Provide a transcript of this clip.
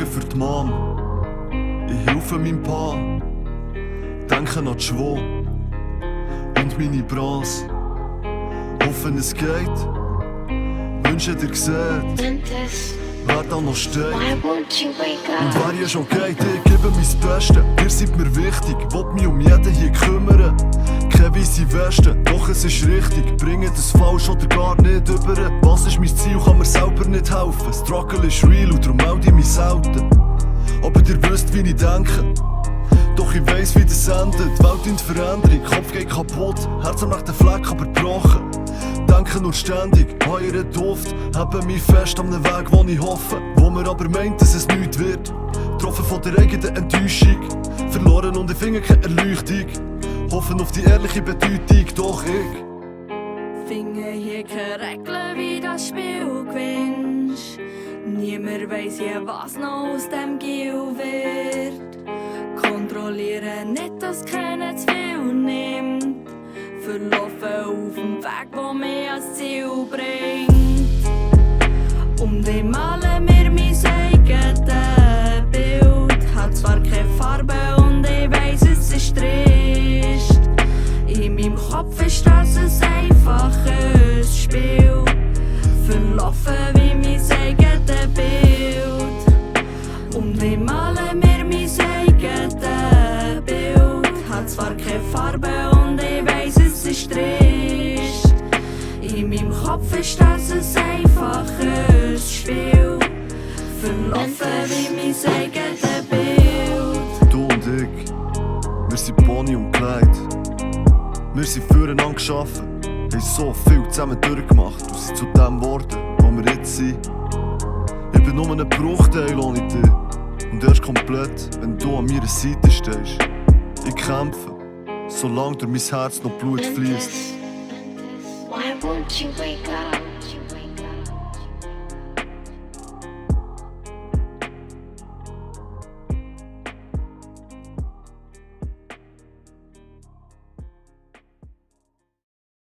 Sorgen für die Mom. Ich helfe meinem Pa, denke an die Schwo und meine Bras. Hoffe es geht, wünsche dir seht, wer da noch steht. Und wer ja schon geht, ich gebe mein Bestes. Ihr seid mir wichtig, will mich um jeden hier kümmern. Keine weisse Weste, doch es ist richtig. Bringe das falsch oder gar nicht über. Was ist mein Ziel, kann mir selber nicht helfen. Struggle ist real und darum melde ich mich selten. Aber ihr wisst, wie ich denke. Doch ich weiss, wie das endet. Die Welt in Veränderung, Kopf geht kaputt, Herz am rechten Fleck aber gebrochen. Denke nur ständig, heuere Duft, habe mich fest an einem Weg, wo ich hoffe. Wo man aber meint, dass es nichts wird. Getroffen von der eigenen Enttäuschung, verloren und ich finde keine Erleuchtung. Hoffen auf die ehrliche Bedeutung, doch ich finde hier keine Regeln, wie das Spiel gewinnst. Niemand weiss je, was noch aus dem Gil wird. Kontrolliere nicht, dass keiner zu viel nimmt. Verlaufen auf dem Weg, der mich ans Ziel bringt. Und ich male mir mein eigenes Bild. Hat zwar keine Farbe und ich weiss, es ist trist. In meinem Kopf ist das ein einfaches Spiel. Verlaufen wie mein eigenes Bild. Und ich male mir mein eigenes Bild. Hat zwar keine Farbe und ich weiss, es ist trist. In meinem Kopf ist das ein einfaches Spiel. Verlaufen wie mein eigenes Bild. Du und ich, wir sind Bonnie und Clyde. Wir sind füreinander geschaffen, haben so viel zusammen durchgemacht und sind zu dem geworden, wo wir jetzt sind. Ich bin nur ein Bruchteil ohne dich und erst komplett, wenn du an meiner Seite stehst. Ich kämpfe, solange durch mein Herz noch Blut fließt. Why won't you wake up?